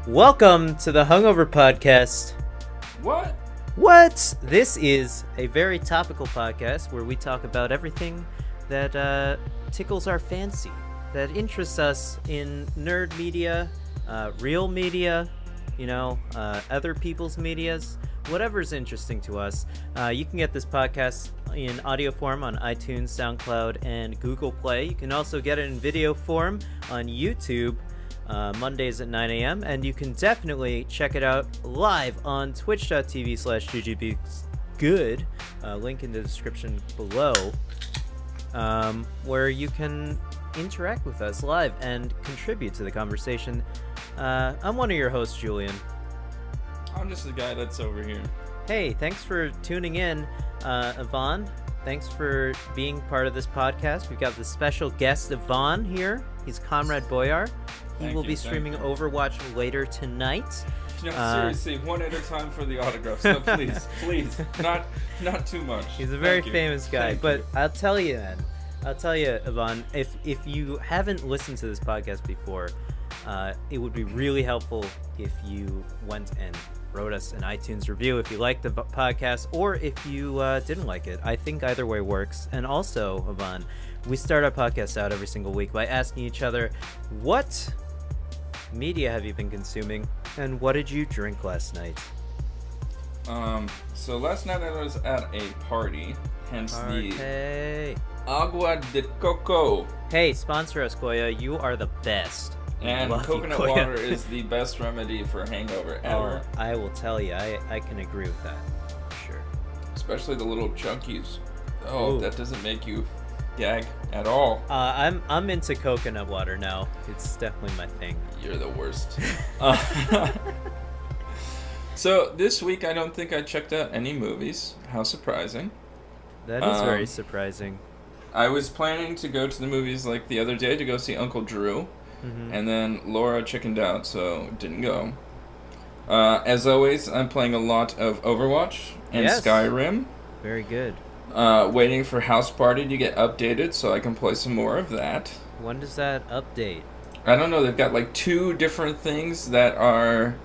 Welcome to the Hungover Podcast. What? This is a very topical podcast where we talk about everything that tickles our fancy, that interests us in nerd media, real media, other people's medias, whatever's interesting to us. You can get this podcast in audio form on iTunes, SoundCloud, and Google Play. You can also get it in video form on YouTube Mondays at 9 a.m. And you can definitely check it out live on twitch.tv/GGBeatsGood, link in the description below, where you can interact with us live and contribute to the conversation. I'm one of your hosts, Julien. I'm just the guy that's over here. Hey, thanks for tuning in, Ivan. Thanks for being part of this podcast. We've got the special guest, Ivan, here. He's Comrade Boyar. He will be streaming Overwatch later tonight. Seriously, one at a time for the autographs. No, please, not too much. He's a very famous guy, but I'll tell you, Ivan, if you haven't listened to this podcast before, it would be really helpful if you went and wrote us an iTunes review if you liked the podcast, or if you didn't like it. I think either way works. And also, Ivan, we start our podcast out every single week by asking each other, what media have you been consuming, and what did you drink last night? So last night I was at a party, hence the Agua de Coco. Hey, sponsor us, Koya. You are the best. And coconut water is the best remedy for hangover ever. I will tell you, I can agree with that, for sure. Especially the little chunkies. Ooh. That doesn't make you gag at all. I'm into coconut water now. It's definitely my thing. You're the worst. So this week I don't think I checked out any movies. How surprising. That is very surprising. I was planning to go to the movies like the other day to go see Uncle Drew. Mm-hmm. And then Laura chickened out, so didn't go. As always, I'm playing a lot of Overwatch and Skyrim. Very good. Waiting for House Party to get updated so I can play some more of that. When does that update? I don't know. They've got like 2 different things that are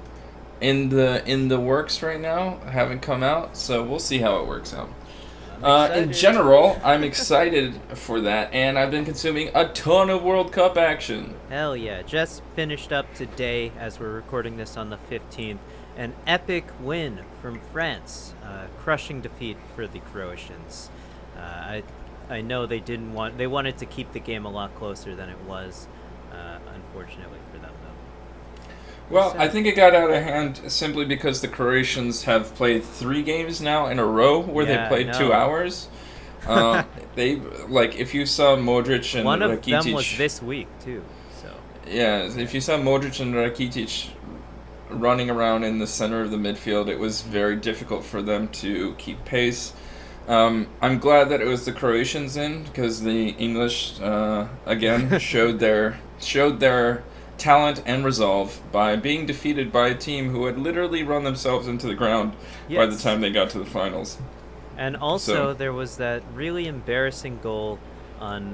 in the works right now. Haven't come out, so we'll see how it works out. In general, I'm excited for that, and I've been consuming a ton of World Cup action. Hell yeah. Just finished up today, as we're recording this on the 15th. An epic win from France. Crushing defeat for the Croatians. I know they wanted to keep the game a lot closer than it was, unfortunately for them, though. Well, I think it got out of hand simply because the Croatians have played 3 games now in a row where they played 2 hours. If you saw Modric and one of Rakitic, them was this week too. So yeah, if you saw Modric and Rakitic running around in the center of the midfield, it was very difficult for them to keep pace. I'm glad that it was the Croatians in, because the English again showed their talent and resolve by being defeated by a team who had literally run themselves into the ground by the time they got to the finals. And also there was that really embarrassing goal on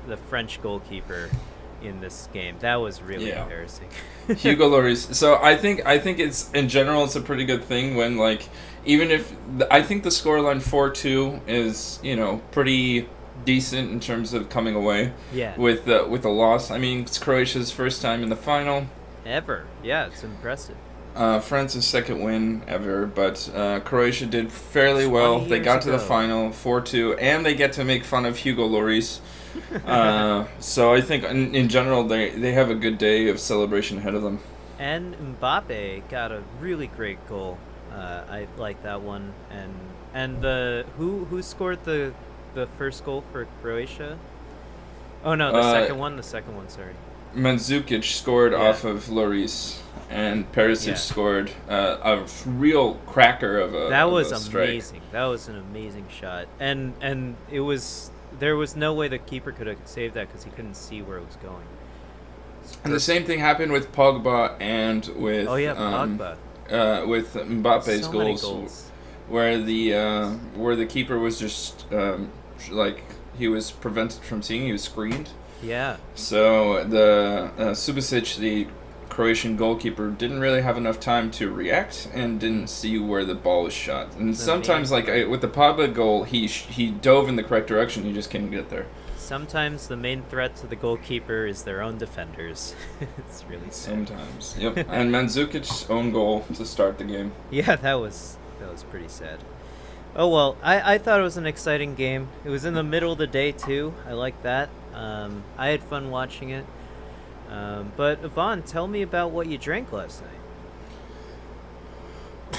the French goalkeeper in this game. That was really embarrassing. Hugo Lloris. So I think it's, in general, it's a pretty good thing when, like, even if I think the scoreline 4-2 is, pretty decent in terms of coming away with a loss. I mean, it's Croatia's first time in the final ever. Yeah, it's impressive. France's second win ever, but Croatia did fairly well. They got to the final 4-2, and they get to make fun of Hugo Lloris. So I think in general they have a good day of celebration ahead of them. And Mbappe got a really great goal. I like that one. And who scored the first goal for Croatia? Oh no, the second one. Sorry. Mandzukic scored off of Lloris, and Perisic scored a real cracker of a. That was amazing. Strike. That was an amazing shot, and it was. There was no way the keeper could have saved that because he couldn't see where it was going. And the same thing happened with Pogba and with Pogba. With Mbappe's so goals, where the keeper was just he was prevented from seeing. He was screened. Yeah. So the Subasic, the Croatian goalkeeper didn't really have enough time to react and didn't see where the ball was shot. And sometimes, with the Pogba goal, he dove in the correct direction. He just couldn't get there. Sometimes the main threat to the goalkeeper is their own defenders. It's really sad. Sometimes, yep. And Mandzukic's own goal to start the game. Yeah, that was pretty sad. Oh well, I thought it was an exciting game. It was in the middle of the day too. I like that. I had fun watching it. But Yvonne, tell me about what you drank last night.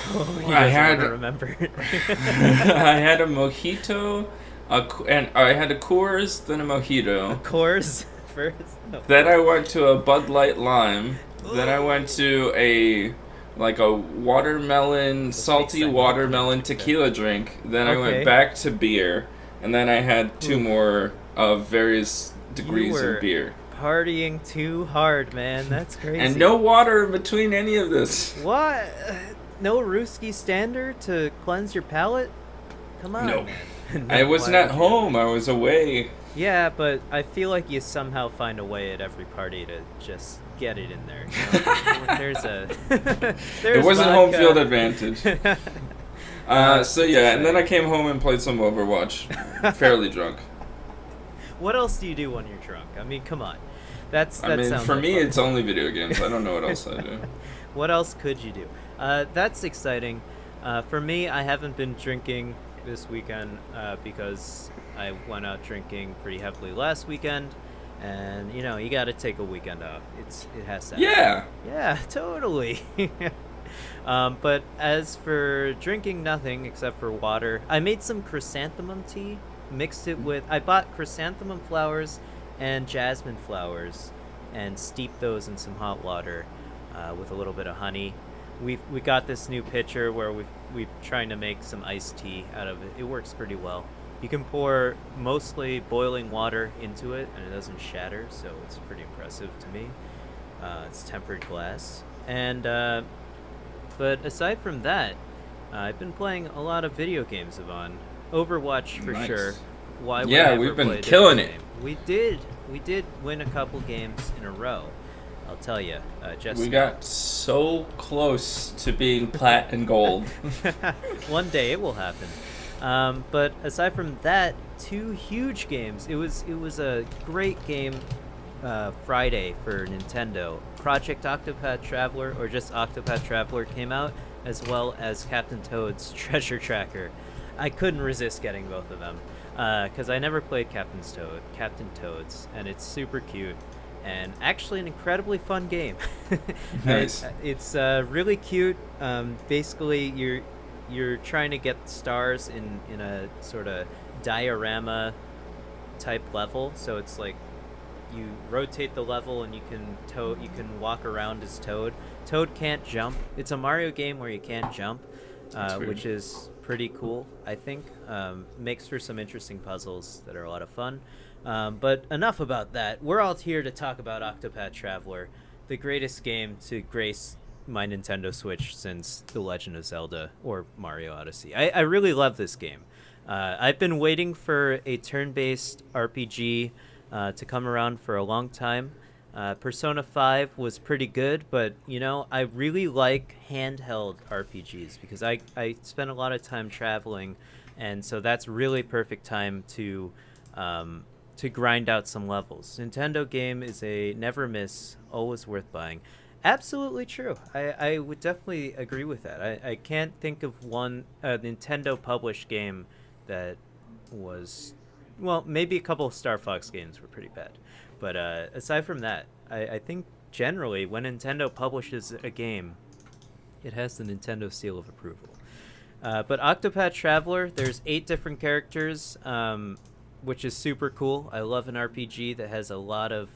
Oh, I had remember. I had a mojito, and I had a Coors, then a mojito. A Coors first. No. Then I went to a Bud Light Lime. Then I went to a watermelon, salty watermelon tequila drink. Then I went back to beer, and then I had two more of various degrees of beer. Partying too hard, man. That's crazy. And no water in between any of this. What? No Ruski Standard to cleanse your palate? Come on, no. Man. I wasn't at home. I was away. Yeah, but I feel like you somehow find a way at every party to just get it in there. You know? there's it wasn't vodka. Home field advantage. So yeah, and then I came home and played some Overwatch, fairly drunk. What else do you do when you're drunk? I mean, come on. That for like me, fun. it's only video games. I don't know what else I do. What else could you do? That's exciting. For me, I haven't been drinking this weekend because I went out drinking pretty heavily last weekend, and you got to take a weekend off. It has to happen. Yeah, totally. But as for drinking, nothing except for water. I made some chrysanthemum tea, mixed it with. I bought chrysanthemum flowers and jasmine flowers, and steeped those in some hot water with a little bit of honey. We got this new pitcher where we're trying to make some iced tea out of it. It works pretty well. You can pour mostly boiling water into it, and it doesn't shatter, so it's pretty impressive to me. It's tempered glass. And but aside from that, I've been playing a lot of video games, Yvonne. Overwatch for sure. Why would I ever we've been play a killing it. game? We did win a couple games in a row. I'll tell you. We got so close to being plat and gold. One day it will happen. But aside from that, 2 huge games. It was a great game Friday for Nintendo. Project Octopath Traveler, or just Octopath Traveler, came out, as well as Captain Toad's Treasure Tracker. I couldn't resist getting both of them because I never played Captain Toad's, and it's super cute and actually an incredibly fun game. Nice. It's really cute. Basically, you're trying to get stars in a sort of diorama type level, so it's like you rotate the level and you can walk around as Toad. Toad can't jump. It's a Mario game where you can't jump, which is pretty cool, I think. Makes for some interesting puzzles that are a lot of fun. But enough about that. We're all here to talk about Octopath Traveler, the greatest game to grace my Nintendo Switch since The Legend of Zelda or Mario Odyssey. I really love this game. I've been waiting for a turn-based RPG to come around for a long time. Persona 5 was pretty good, but I really like handheld RPGs because I spend a lot of time traveling, and so that's really perfect time to grind out some levels. Nintendo game is a never miss, always worth buying. Absolutely true. I would definitely agree with that. I can't think of one Nintendo published game that was, well, maybe a couple of Star Fox games were pretty bad. But aside from that, I think generally when Nintendo publishes a game, it has the Nintendo seal of approval. But Octopath Traveler, there's 8 different characters, which is super cool. I love an RPG that has a lot of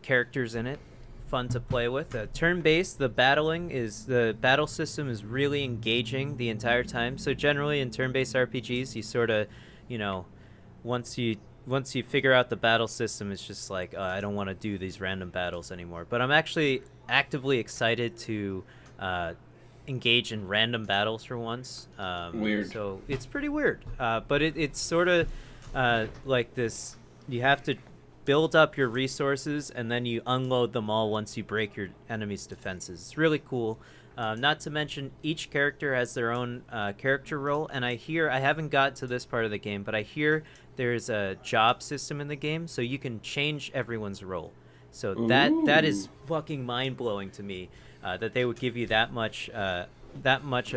characters in it. Fun to play with. Turn-based, the battle system is really engaging the entire time. So generally in turn-based RPGs, you sort of, once you figure out the battle system, it's just like, I don't want to do these random battles anymore. But I'm actually actively excited to engage in random battles for once. Weird. So it's pretty weird. But it's sort of like this, you have to build up your resources and then you unload them all once you break your enemy's defenses. It's really cool. Not to mention, each character has their own character role, and I haven't got to this part of the game, but I hear there's a job system in the game, so you can change everyone's role. So that is fucking mind-blowing to me, that they would give you that much of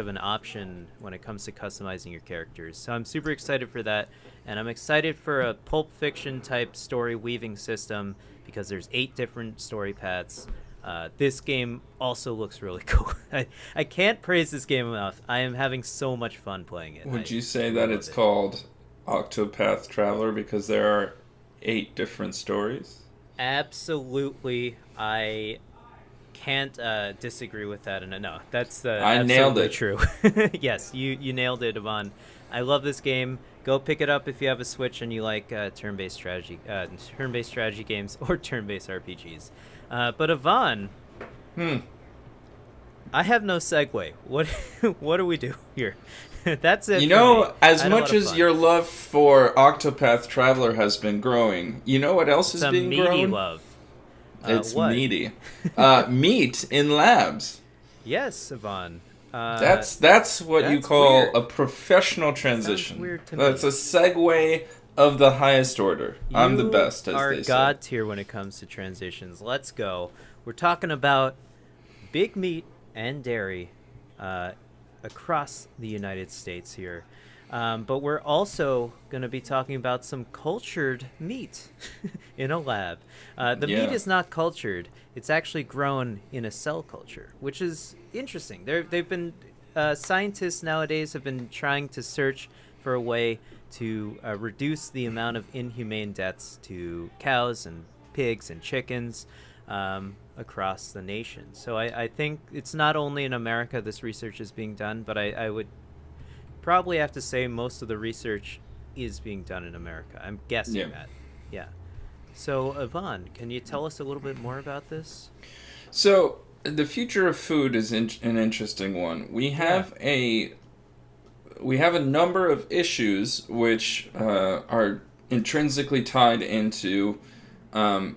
an option when it comes to customizing your characters. So I'm super excited for that, and I'm excited for a Pulp Fiction type story weaving system because there's 8 different story paths. This game also looks really cool. I can't praise this game enough. I am having so much fun playing it. Would you say that it's called Octopath Traveler because there are 8 different stories? Absolutely. I can't disagree with that. And no, that's I nailed it. True. Yes, you nailed it, Ivan. I love this game. Go pick it up if you have a Switch and you like turn-based strategy games or turn-based RPGs. But Ivan, I have no segue. What do we do here? That's it. You know, as much as your love for Octopath Traveler has been growing, you know what else is being grown? It's a meaty love. It's what? meaty. Meat in labs. Yes, Ivan. That's what you call weird. A professional transition. Sounds weird to me. That's a segue of the highest order. I'm the best, as they say. You are god tier when it comes to transitions. Let's go. We're talking about big meat and dairy across the United States here. But we're also going to be talking about some cultured meat in a lab. The meat is not cultured. It's actually grown in a cell culture, which is interesting. They've been scientists nowadays have been trying to search for a way to reduce the amount of inhumane deaths to cows and pigs and chickens across the nation. So I think it's not only in America this research is being done, but I would probably have to say most of the research is being done in America. I'm guessing that. Yeah. So, Ivan, can you tell us a little bit more about this? So, the future of food is an interesting one. We have a number of issues which are intrinsically tied into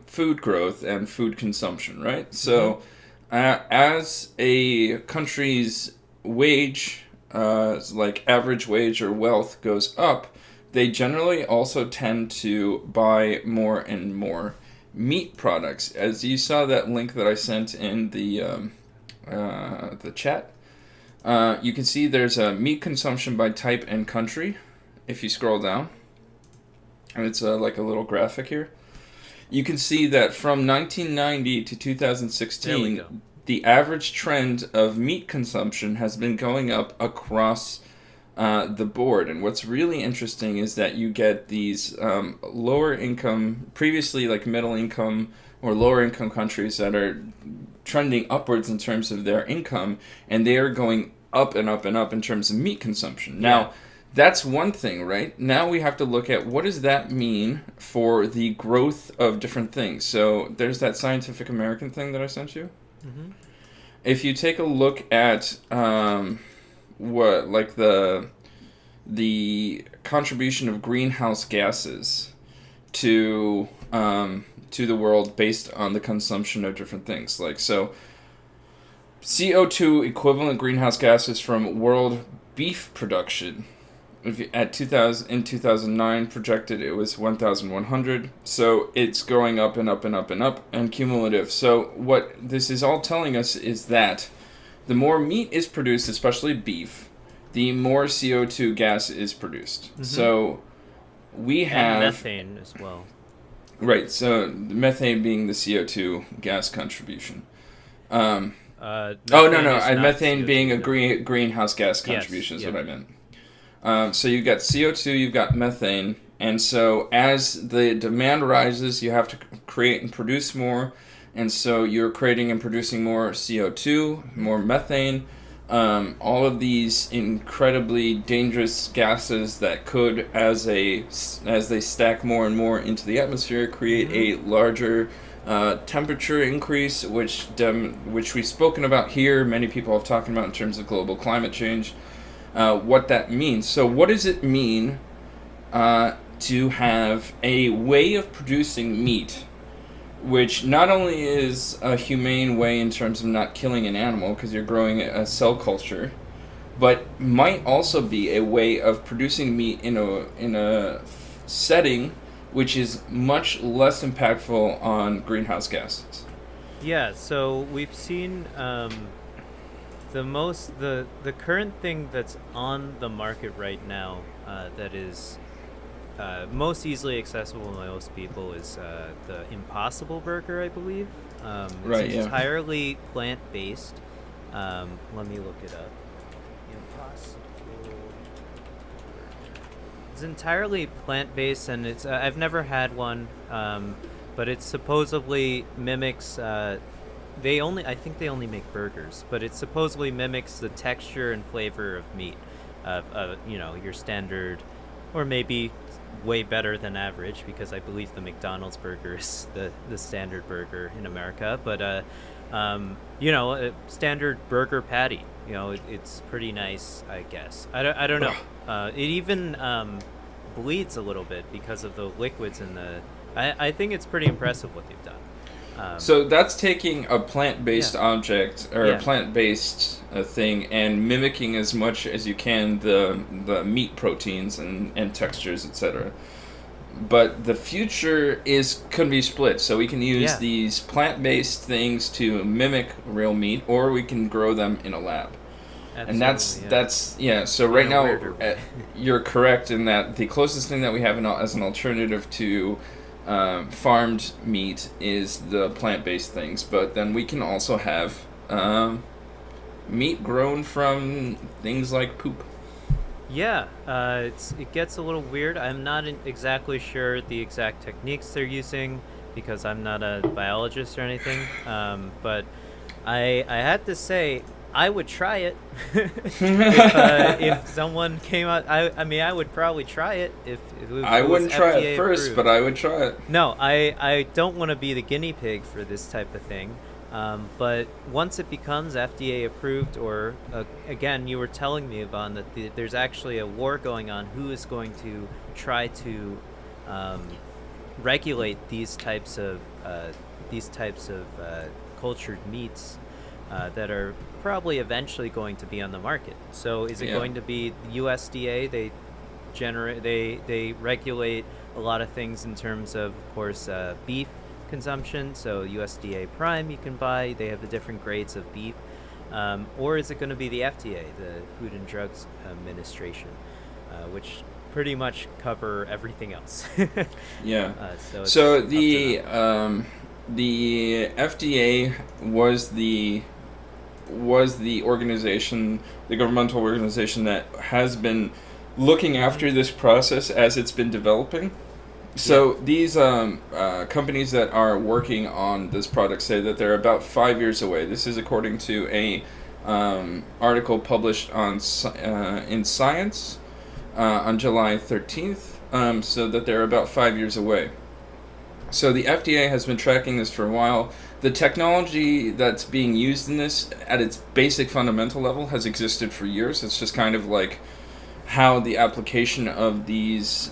food growth and food consumption, right? So, as a country's wage, like average wage or wealth goes up, they generally also tend to buy more and more meat products. As you saw that link that I sent in the chat, you can see there's a meat consumption by type and country. If you scroll down, and it's like a little graphic here, you can see that from 1990 to 2016, the average trend of meat consumption has been going up across the board. And what's really interesting is that you get these lower income, previously like middle income or lower income countries that are trending upwards in terms of their income, and they are going up and up and up in terms of meat consumption. Now, that's one thing, right? Now we have to look at what does that mean for the growth of different things. So there's that Scientific American thing that I sent you. Mm-hmm. If you take a look at what like the contribution of greenhouse gases to the world based on the consumption of different things, like so CO2 equivalent greenhouse gases from world beef production in 2009 projected it was 1,100. So it's going up and up and up and up and cumulative. So what this is all telling us is that the more meat is produced, especially beef, the more CO2 gas is produced. Mm-hmm. So we have... And methane as well. Right, so methane being the CO2 gas contribution. Methane being a greenhouse gas contribution is what I meant. So you've got CO2, you've got methane, and so as the demand rises, you have to create and produce more, and so you're creating and producing more CO2, more methane, all of these incredibly dangerous gases that could, as they stack more and more into the atmosphere, create a larger temperature increase, which we've spoken about here. Many people have talked about in terms of global climate change. What that means. So what does it mean to have a way of producing meat, which not only is a humane way in terms of not killing an animal because you're growing a cell culture, but might also be a way of producing meat in a setting which is much less impactful on greenhouse gases. Yeah, so we've seen the current thing that's on the market right now that is most easily accessible to most people is the Impossible Burger, I believe. Right, It's yeah. entirely plant-based. Let me look it up. Impossible. It's entirely plant-based, and it's I've never had one, but it supposedly mimics. I think they only make burgers, but it supposedly mimics the texture and flavor of meat, your standard, or maybe way better than average, because I believe the McDonald's burger is the standard burger in America. But a standard burger patty. It's pretty nice, I guess. I don't know. It even bleeds a little bit because of the liquids in the. I think it's pretty impressive what they've done. So that's taking a plant-based Yeah. object or a plant-based thing and mimicking as much as you can the meat proteins and textures, etc. But the future could be split. So we can use these plant-based things to mimic real meat, or we can grow them in a lab. And that's so right now you're correct in that the closest thing that we have as an alternative to farmed meat is the plant-based things, but then we can also have meat grown from things like poop. Yeah, it gets a little weird. I'm not exactly sure the exact techniques they're using because I'm not a biologist or anything. But I had to say I would try it if someone came out. I would probably try it if it was I wouldn't try FDA it first, approved. but I would try it. No, I don't want to be the guinea pig for this type of thing. But once it becomes FDA approved, or again, you were telling me, Yvonne, that there's actually a war going on. Who is going to try to regulate these types of cultured meats that are probably eventually going to be on the market? So is it going to be the USDA? They regulate a lot of things in terms of course, beef consumption. So USDA Prime you can buy. They have the different grades of beef. Or is it going to be the FDA, the Food and Drugs Administration, which pretty much cover everything else? Yeah. So the FDA was the organization, the governmental organization that has been looking after this process as it's been developing. So these companies that are working on this product say that they're about 5 years away. This is according to a article published in Science on July 13th, so that they're about 5 years away. So the FDA has been tracking this for a while. The technology that's being used in this at its basic fundamental level has existed for years. It's just kind of like how the application of these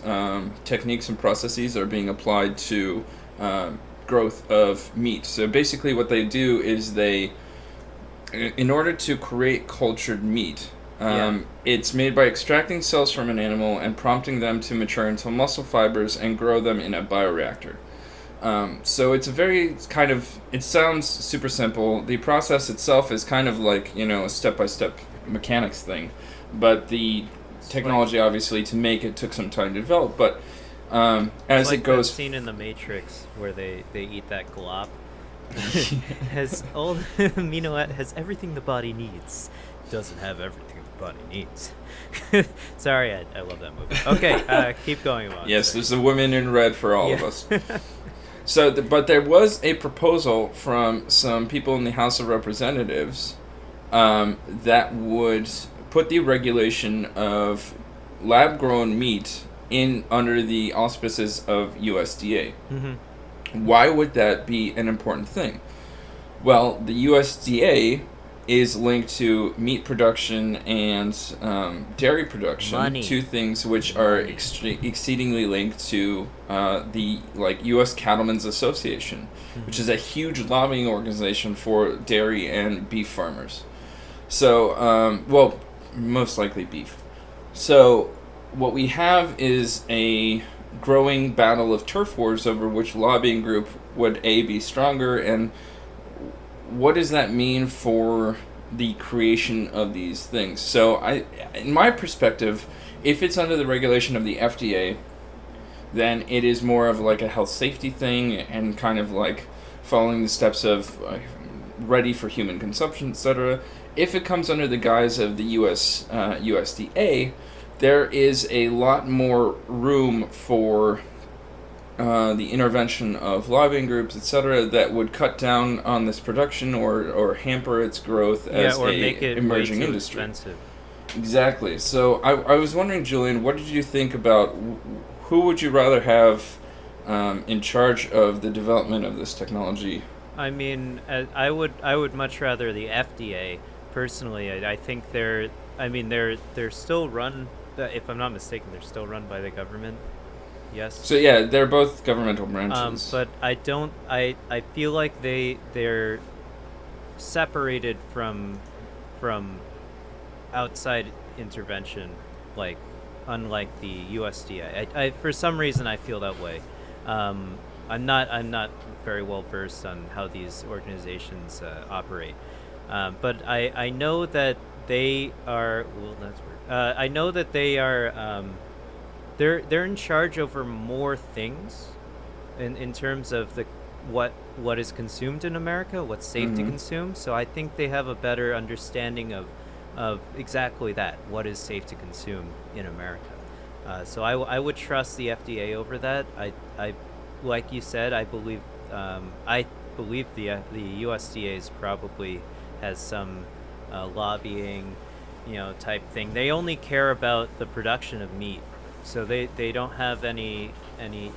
techniques and processes are being applied to growth of meat. So basically what they do is in order to create cultured meat, it's made by extracting cells from an animal and prompting them to mature into muscle fibers and grow them in a bioreactor. So it's a very kind of, it sounds super simple. The process itself is kind of like, a step-by-step mechanics thing. But the technology, obviously, to make it took some time to develop. But as like it goes... that scene in The Matrix where they eat that glop. Has all the amino has everything the body needs. Doesn't have everything the body needs. Sorry, I love that movie. Okay, keep going on. Yes, there's a woman in red for all of us. So, but there was a proposal from some people in the House of Representatives that would put the regulation of lab-grown meat in under the auspices of USDA. Mm-hmm. Why would that be an important thing? Well, the USDA is linked to meat production and dairy production. Money. Two things which are exceedingly linked to the U.S. Cattlemen's Association, which is a huge lobbying organization for dairy and beef farmers. So, well, most likely beef. So, what we have is a growing battle of turf wars over which lobbying group would be stronger, and what does that mean for the creation of these things? So, in my perspective, if it's under the regulation of the FDA, then it is more of like a health safety thing and kind of like following the steps of ready for human consumption, etc. If it comes under the guise of the USDA, there is a lot more room for the intervention of lobbying groups, etc., that would cut down on this production or hamper its growth as or make it emerging way too industry. Expensive. Exactly. So I was wondering, Julian, what did you think about who would you rather have in charge of the development of this technology? I mean, I would much rather the FDA personally. I think they're still run. If I'm not mistaken, they're still run by the government. Yes. So yeah, they're both governmental branches. But I don't. I feel like they're separated from outside intervention, like unlike the USDA. I for some reason I feel that way. I'm not very well versed on how these organizations operate, but I know that they are. Well, that's weird. I know that they are. They're in charge over more things, in terms of what is consumed in America, what's safe to consume. So I think they have a better understanding of exactly that, what is safe to consume in America. So I would trust the FDA over that. I like you said, I believe the USDA probably has some lobbying, type thing. They only care about the production of meat. So they don't have any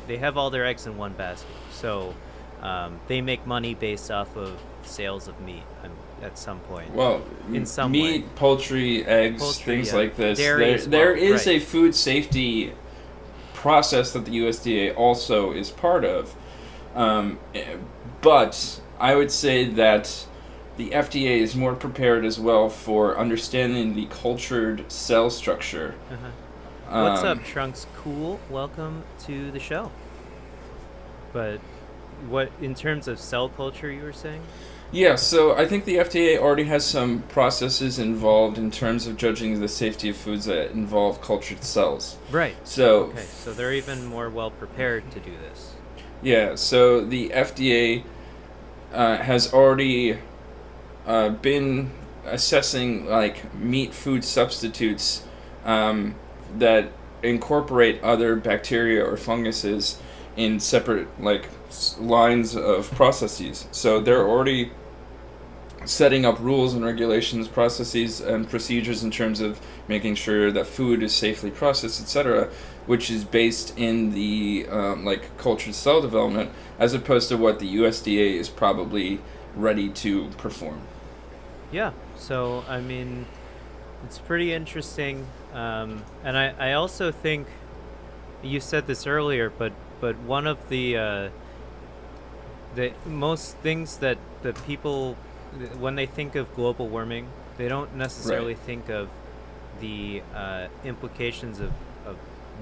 they have all their eggs in one basket. So they make money based off of sales of meat at some point. Well, in some meat, way. poultry, eggs, things like this. There is a food safety process that the USDA also is part of. But I would say that the FDA is more prepared as well for understanding the cultured cell structure. What's up, Trunks? Cool. Welcome to the show. But what, in terms of cell culture, you were saying? Yeah, so I think the FDA already has some processes involved in terms of judging the safety of foods that involve cultured cells. Right. So okay, so they're even more well prepared to do this. Yeah, so the FDA has already been assessing meat food substitutes that incorporate other bacteria or funguses in separate lines of processes. So they're already setting up rules and regulations, processes and procedures in terms of making sure that food is safely processed, etc., which is based in the cultured cell development, as opposed to what the USDA is probably ready to perform. Yeah, so I mean, it's pretty interesting. And I also think, you said this earlier, but one of the most things that the people, when they think of global warming, they don't necessarily think of the implications of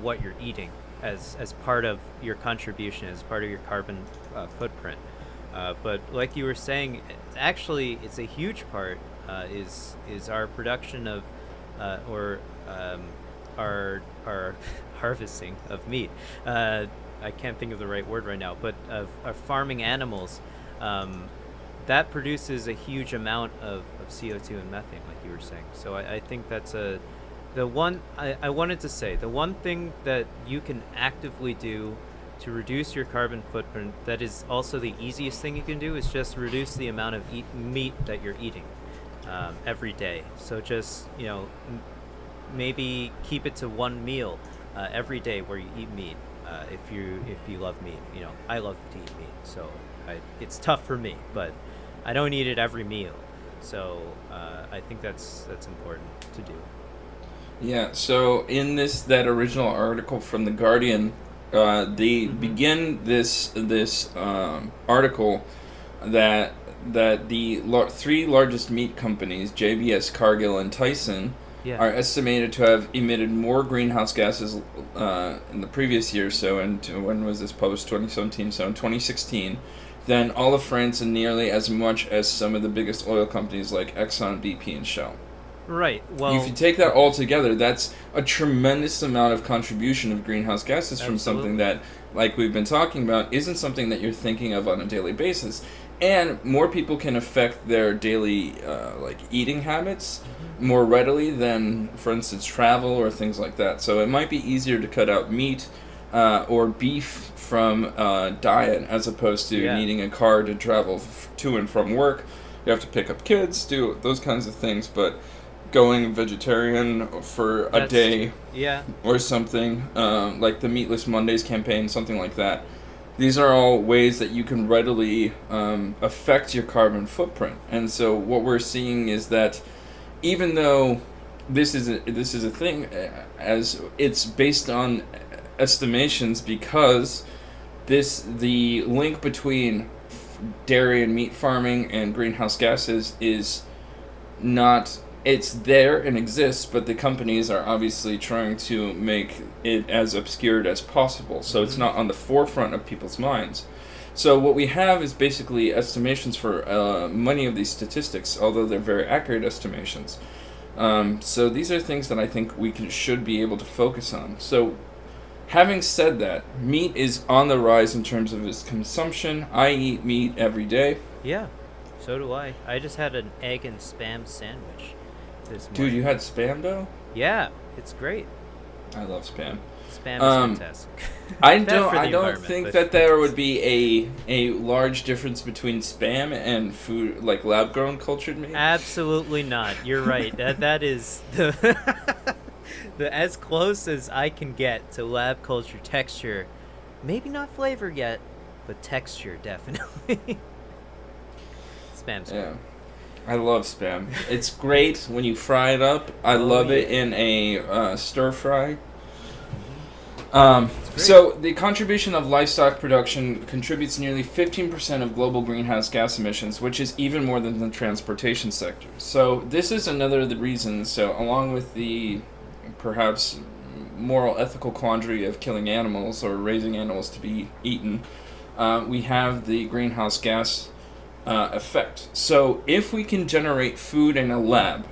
what you're eating as part of your contribution, as part of your carbon footprint. But like you were saying, it's a huge part is our production of our harvesting of meat. I can't think of the right word right now, but of farming animals, that produces a huge amount of CO2 and methane, like you were saying. So I think that's the one I wanted to say. The one thing that you can actively do to reduce your carbon footprint, that is also the easiest thing you can do, is just reduce the amount of meat that you're eating every day. So just maybe keep it to one meal every day where you eat meat. If you love meat, I love to eat meat, so it's tough for me, but I don't eat it every meal. So I think that's important to do. Yeah, so in that original article from The Guardian, they begin this article that the three largest meat companies, JBS, Cargill, and Tyson, Yeah. are estimated to have emitted more greenhouse gases in the previous year. So, and when was this published? 2017. So in 2016, than all of France and nearly as much as some of the biggest oil companies like Exxon, BP, and Shell. Right. Well, If you take that all together, that's a tremendous amount of contribution of greenhouse gases from something that, like we've been talking about, isn't something that you're thinking of on a daily basis. And more people can affect their daily eating habits more readily than, for instance, travel or things like that. So it might be easier to cut out meat or beef from diet as opposed to needing a car to travel to and from work. You have to pick up kids, do those kinds of things, but going vegetarian for a day or something, like the Meatless Mondays campaign, something like that. These are all ways that you can readily affect your carbon footprint. And so what we're seeing is that even though this is a thing, as it's based on estimations, because the link between dairy and meat farming and greenhouse gases is not, it's there and exists, but the companies are obviously trying to make it as obscured as possible, so it's not on the forefront of people's minds. So what we have is basically estimations for many of these statistics, although they're very accurate estimations. So these are things that I think we should be able to focus on. So having said that, meat is on the rise in terms of its consumption. I eat meat every day. Yeah, so do I. I just had an egg and spam sandwich this morning. Dude, you had Spam though? Yeah, it's great. I love Spam. Spam is fantastic. I don't think that there would be a large difference between Spam and food, like lab grown cultured meat. Absolutely not. You're right. That is the the as close as I can get to lab culture texture. Maybe not flavor yet, but texture definitely. Spam's good. Yeah. I love Spam. It's great when you fry it up. I love it in a stir fry. So the contribution of livestock production contributes nearly 15% of global greenhouse gas emissions, which is even more than the transportation sector. So this is another of the reasons. So along with the perhaps moral ethical quandary of killing animals or raising animals to be eaten, we have the greenhouse gas effect. So if we can generate food in a lab,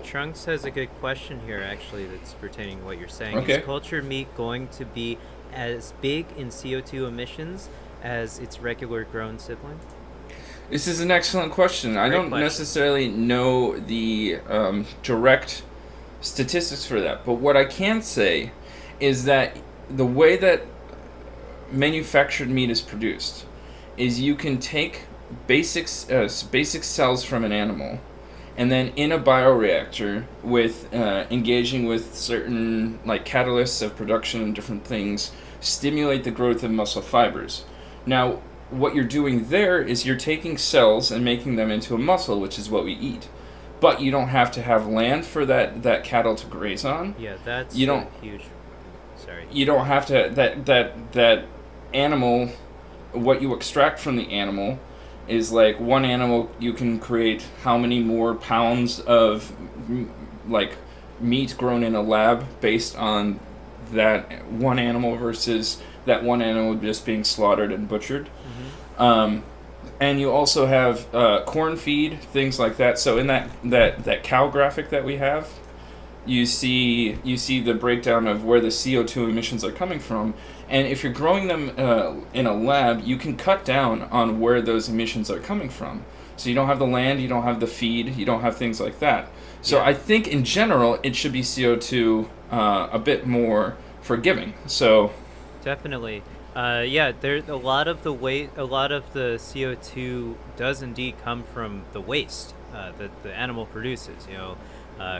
Trunks has a good question here, actually, that's pertaining to what you're saying. Okay. Is cultured meat going to be as big in CO2 emissions as its regular grown sibling? This is an excellent question. I don't necessarily know the direct statistics for that, but what I can say is that the way that manufactured meat is produced is you can take basic cells from an animal, and then in a bioreactor with engaging with certain like catalysts of production and different things, stimulate the growth of muscle fibers. Now, what you're doing there is you're taking cells and making them into a muscle, which is what we eat. But you don't have to have land for that cattle to graze on. Yeah, that's huge. Sorry. You don't have to that animal. What you extract from the animal is like one animal, you can create how many more pounds of like meat grown in a lab based on that one animal versus that one animal just being slaughtered and butchered. And you also have corn feed, things like that. So in that cow graphic that we have, you see the breakdown of where the CO2 emissions are coming from. And if you're growing them in a lab, you can cut down on where those emissions are coming from. So you don't have the land, you don't have the feed, you don't have things like that. So I think in general, it should be CO2 a bit more forgiving. So definitely. There's a lot of the CO2 does indeed come from the waste that the animal produces.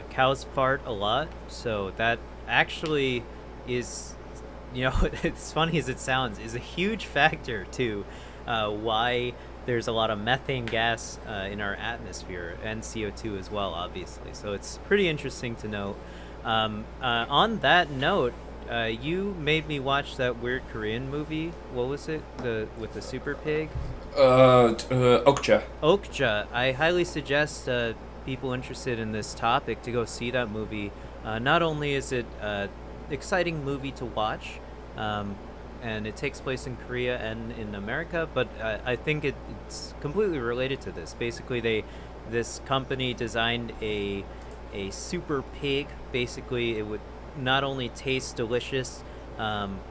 Cows fart a lot, so that actually is, it's funny as it sounds, is a huge factor to why there's a lot of methane gas in our atmosphere, and CO2 as well, obviously. So it's pretty interesting to note. On that note, you made me watch that weird Korean movie. What was it? With the super pig? Okja. Okja. I highly suggest people interested in this topic to go see that movie. Not only is it an exciting movie to watch, and it takes place in Korea and in America, but I think it's completely related to this. Basically, this company designed a super pig. Basically, it would not only taste delicious,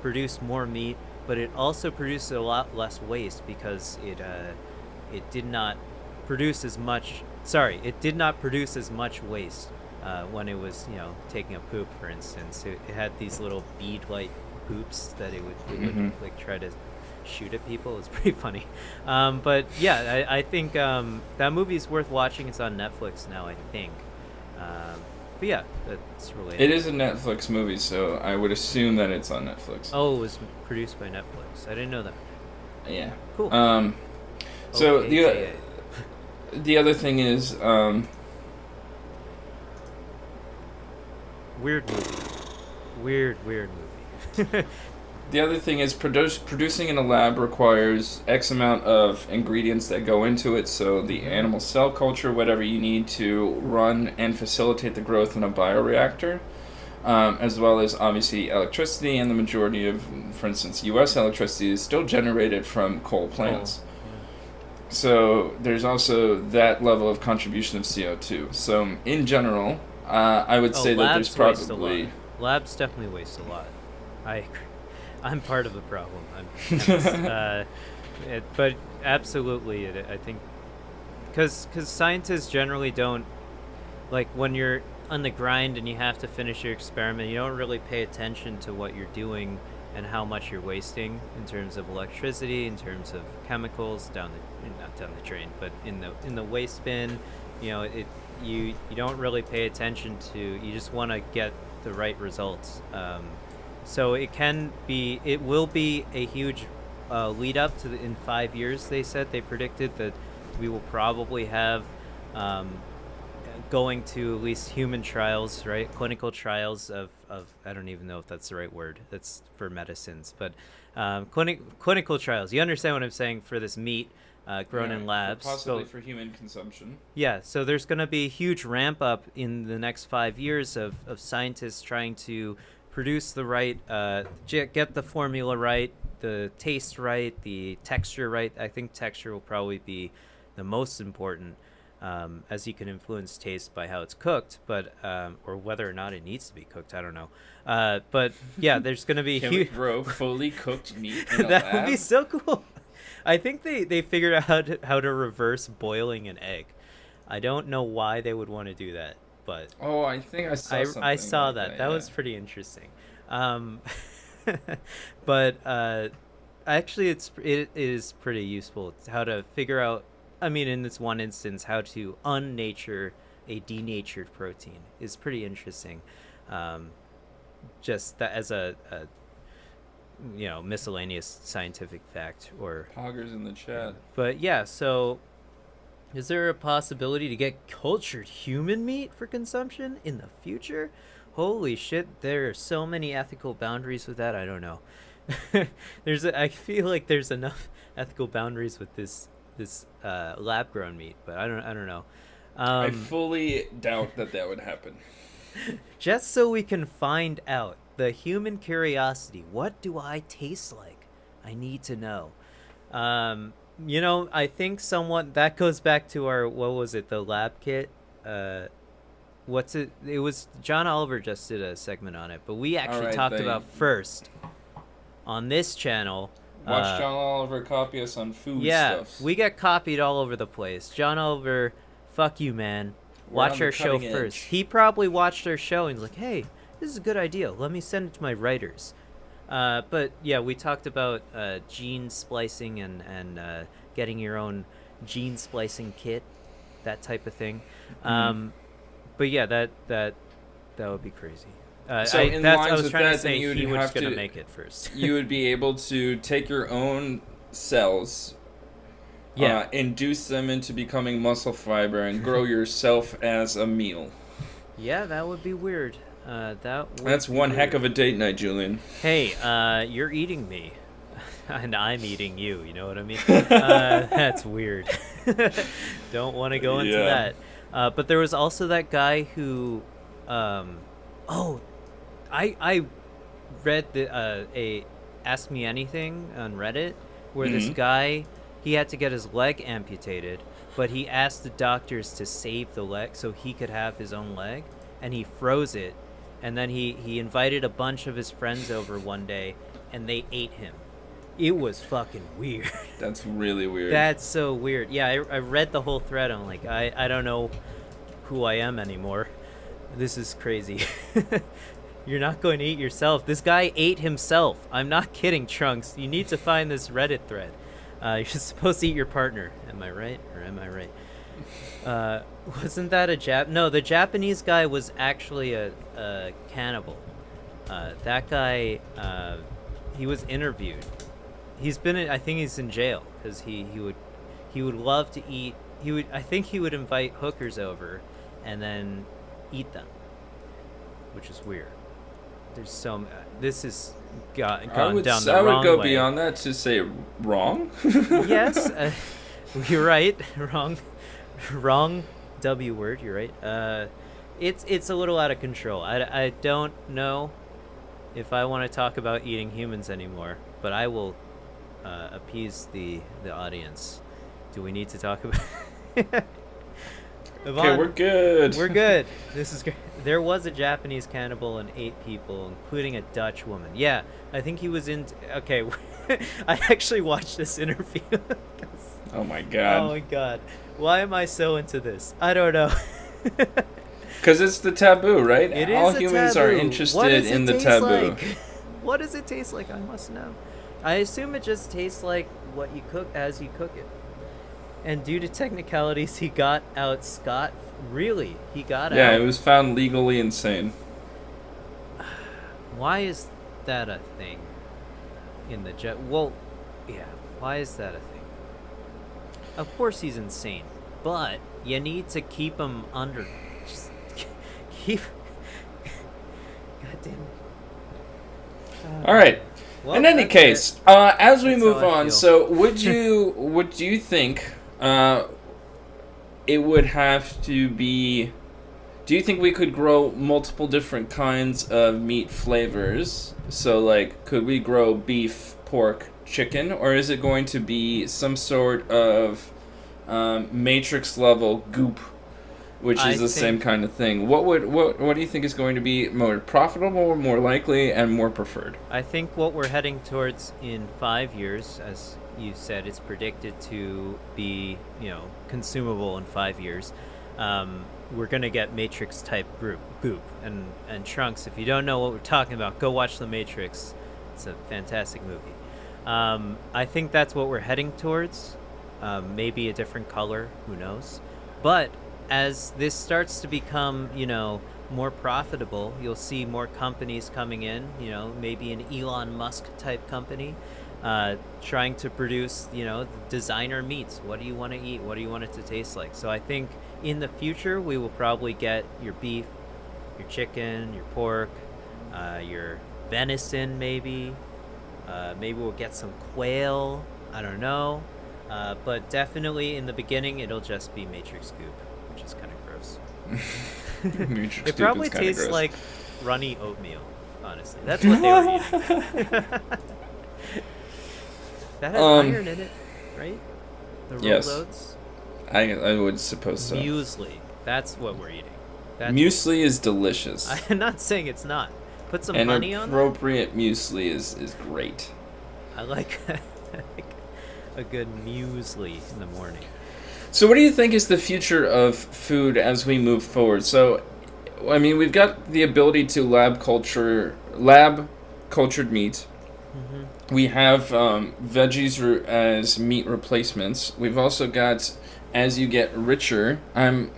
produce more meat, but it also produced a lot less waste because it did not produce as much. Sorry, it did not produce as much waste when it was taking a poop, for instance. It had these little bead-like poops that it would like try to shoot at people. It's pretty funny. But yeah, I think that movie is worth watching. It's on Netflix now, I think. But yeah, that's related. It is a Netflix movie, so I would assume that it's on Netflix. Oh, it was produced by Netflix. I didn't know that. Yeah. Cool. So Okay, the other thing is weird movie. Weird movie. the other thing is producing in a lab requires X amount of ingredients that go into it. So the animal cell culture, whatever you need to run and facilitate the growth in a bioreactor, as well as obviously electricity, and the majority of, for instance, U.S. electricity is still generated from coal plants. So there's also that level of contribution of CO2. So in general, I would say that there's probably... Labs definitely waste a lot. I agree. I'm part of the problem. But absolutely, I think, because scientists generally don't, like, when you're on the grind and you have to finish your experiment, you don't really pay attention to what you're doing and how much you're wasting in terms of electricity, in terms of chemicals not down the drain, but in the waste bin. You don't really pay attention to. You just want to get the right results. So it will be a huge lead up to in 5 years. They predicted that we will probably have going to at least human trials, right? Clinical trials of I don't even know if that's the right word. That's for medicines, but clinical trials. You understand what I'm saying, for this meat grown in labs, possibly for human consumption. Yeah, so there's going to be a huge ramp up in the next 5 years of scientists trying to produce the right, get the formula right, the taste right, the texture right. I think texture will probably be the most important, as you can influence taste by how it's cooked, but or whether or not it needs to be cooked. I don't know. But yeah, there's going to be Can we grow fully cooked meat in a that lab? would be so cool. I think they figured out how to reverse boiling an egg. I don't know why they would want to do that, but I think I saw something. I saw like that. That Was pretty interesting. But actually, it is pretty useful how to figure out. I mean, in this one instance, how to unnature a denatured protein is pretty interesting. Just that as a miscellaneous scientific fact, or Poggers in the chat. But yeah, so is there a possibility to get cultured human meat for consumption in the future? Holy shit, there are so many ethical boundaries with that. I don't know. I feel like there's enough ethical boundaries with this lab grown meat, but I don't know. I fully doubt that would happen. Just so we can find out, the human curiosity, what do I taste like? I need to know. I think somewhat that goes back to our, what was it, the lab kit? What's it? It was John Oliver just did a segment on it, but we actually talked about first on this channel. Watch John Oliver copy us on food stuff. We get copied all over the place. John Oliver, fuck you, man. Watch our show first. He probably watched our show and he's like, hey, this is a good idea. Let me send it to my writers. But yeah, we talked about gene splicing and getting your own gene splicing kit, that type of thing. But yeah, that would be crazy. So I in lines was with trying that, to say then he was going to make it first. You would be able to take your own cells, Yeah. induce them into becoming muscle fiber, and grow yourself as a meal. Yeah, that would be weird. That would That's be one weird. heck of a date night, Julian. Hey, you're eating me. And I'm eating you, you know what I mean? That's weird. Don't want to go into Yeah. that. But there was also that guy who, oh, I read a Ask Me Anything on Reddit where this guy, he had to get his leg amputated, but he asked the doctors to save the leg so he could have his own leg, and he froze it, and then he invited a bunch of his friends over one day, and they ate him. It was fucking weird. That's really weird. That's so weird. Yeah, I read the whole thread. I'm like, I don't know who I am anymore. This is crazy. You're not going to eat yourself. This guy ate himself. I'm not kidding, Trunks. You need to find this Reddit thread. You're supposed to eat your partner. Am I right? Or am I right? Wasn't that a No, the Japanese guy was actually a cannibal. That guy, he was interviewed. He's been I think he's in jail because he would love to eat. I think he would invite hookers over and then eat them, which is weird. There's this has gone down the wrong way. I would go beyond that to say wrong. Yes, you're right. Wrong W word. You're right. It's a little out of control. I don't know if I want to talk about eating humans anymore, but I will appease the audience. Do we need to talk about? Okay, we're good. We're good. This is great. There was a Japanese cannibal and 8 people, including a Dutch woman. Yeah, I think he was in. Okay, I actually watched this interview. Oh my god. Oh my god. Why am I so into this? I don't know. Because it's the taboo, right? It is All a humans taboo. are interested What does it in the taste taboo. like? What does it taste like? I must know. I assume it just tastes like what you cook as you cook it. And due to technicalities, he got out scot. Really, he got out. Yeah, it was found legally insane. Why is that a thing? In the well, yeah. Why is that a thing? Of course he's insane, but you need to keep him under. Just keep. God damn it. All right. Well, in any that's case, it. as we That's move how I on, feel. so would you think it would have to be? Do you think we could grow multiple different kinds of meat flavors? So, like, could we grow beef, pork, chicken, or is it going to be some sort of matrix level goop, which is the same kind of thing? What do you think is going to be more profitable, more likely, and more preferred? I think what we're heading towards in 5 years, as you said, it's predicted to be, consumable in 5 years. We're gonna get Matrix type goop and Trunks. If you don't know what we're talking about, go watch The Matrix. It's a fantastic movie. I think that's what we're heading towards. Maybe a different color, who knows? But as this starts to become, more profitable, you'll see more companies coming in, maybe an Elon Musk type company, trying to produce, designer meats. What do you want to eat? What do you want it to taste like? So I think in the future, we will probably get your beef, your chicken, your pork, your venison, maybe. Maybe we'll get some quail. I don't know. But definitely in the beginning, it'll just be Matrix goop, which is kind of gross. Matrix It goop probably is kinda tastes gross. like runny oatmeal, honestly. That's what they were eating. That has iron in it, right? The rolled Yes. oats? I would suppose so. Muesli. That's what we're eating. Muesli is delicious. I'm not saying it's not. Put some An honey on it. appropriate muesli is great. I like a good muesli in the morning. So what do you think is the future of food as we move forward? So, I mean, we've got the ability to lab cultured meat. Mm-hmm. We have veggies as meat replacements. We've also got, as you get richer, I'm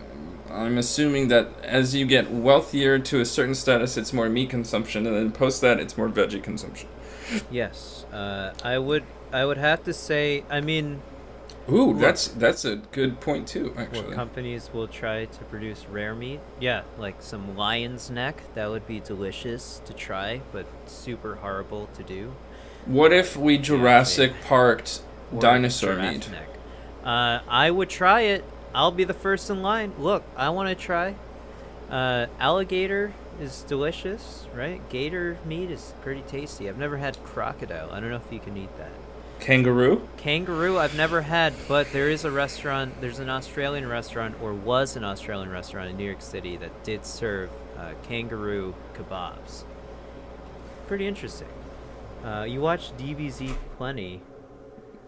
assuming that as you get wealthier to a certain status, it's more meat consumption, and then post that, it's more veggie consumption. Yes, I would have to say. I mean, Ooh, Look, that's a good point too, or actually. companies will try to produce rare meat. Yeah, like some lion's neck. That would be delicious to try, but super horrible to do. What if we Deactivate. Jurassic Parked Or dinosaur giraffe meat? neck. I would try it. I'll be the first in line. Look, I want to try. Alligator is delicious, right? Gator meat is pretty tasty. I've never had crocodile. I don't know if you can eat that. Kangaroo? Kangaroo, I've never had, but there is a restaurant. There's an Australian restaurant, or was an Australian restaurant in New York City that did serve kangaroo kebabs. Pretty interesting. You watch DBZ plenty.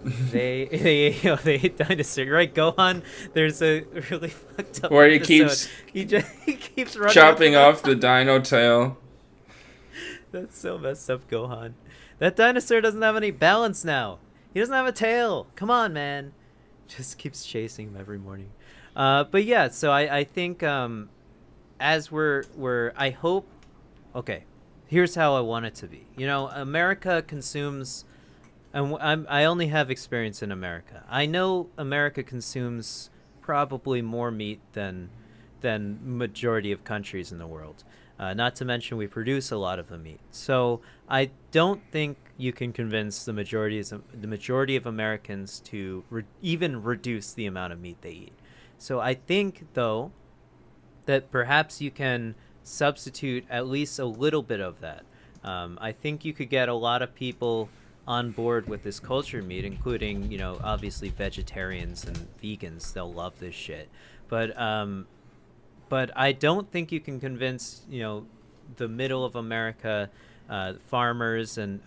They ate dinosaur, right? Gohan, there's a really fucked up Where he episode. keeps He keeps running chopping up off the dino tail. That's so messed up, Gohan. That dinosaur doesn't have any balance now. He doesn't have a tail. Come on, man. Just keeps chasing him every morning. But yeah, so I think as we're I hope. Okay, here's how I want it to be. America consumes. And I only have experience in America. I know America consumes probably more meat than majority of countries in the world. Not to mention we produce a lot of the meat. So I don't think you can convince the majority of Americans to even reduce the amount of meat they eat. So I think, though, that perhaps you can substitute at least a little bit of that. I think you could get a lot of people on board with this culture meat, including, obviously vegetarians and vegans. They'll love this shit. But I don't think you can convince, the middle of America, farmers and,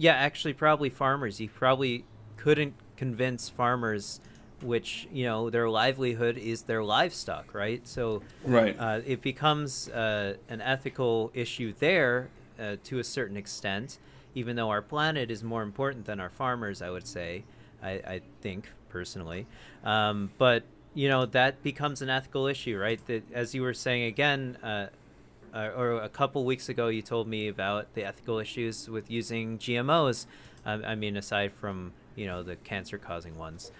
actually probably farmers. You probably couldn't convince farmers, which, their livelihood is their livestock, right? So Right. it becomes an ethical issue there to a certain extent, even though our planet is more important than our farmers, I would say, I think, personally. But, that becomes an ethical issue, right? That, as you were saying again, or a couple weeks ago, you told me about the ethical issues with using GMOs. I mean, aside from, the cancer-causing ones.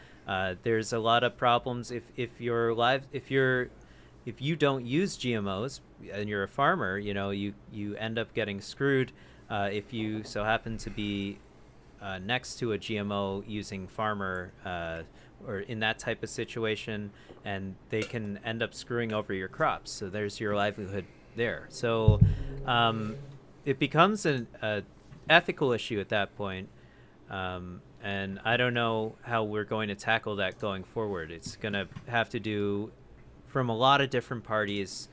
There's a lot of problems if you don't use GMOs and you're a farmer, you end up getting screwed if you so happen to be next to a GMO using farmer or in that type of situation, and they can end up screwing over your crops. So there's your livelihood there. So it becomes an ethical issue at that point. And I don't know how we're going to tackle that going forward. It's going to have to do from a lot of different parties,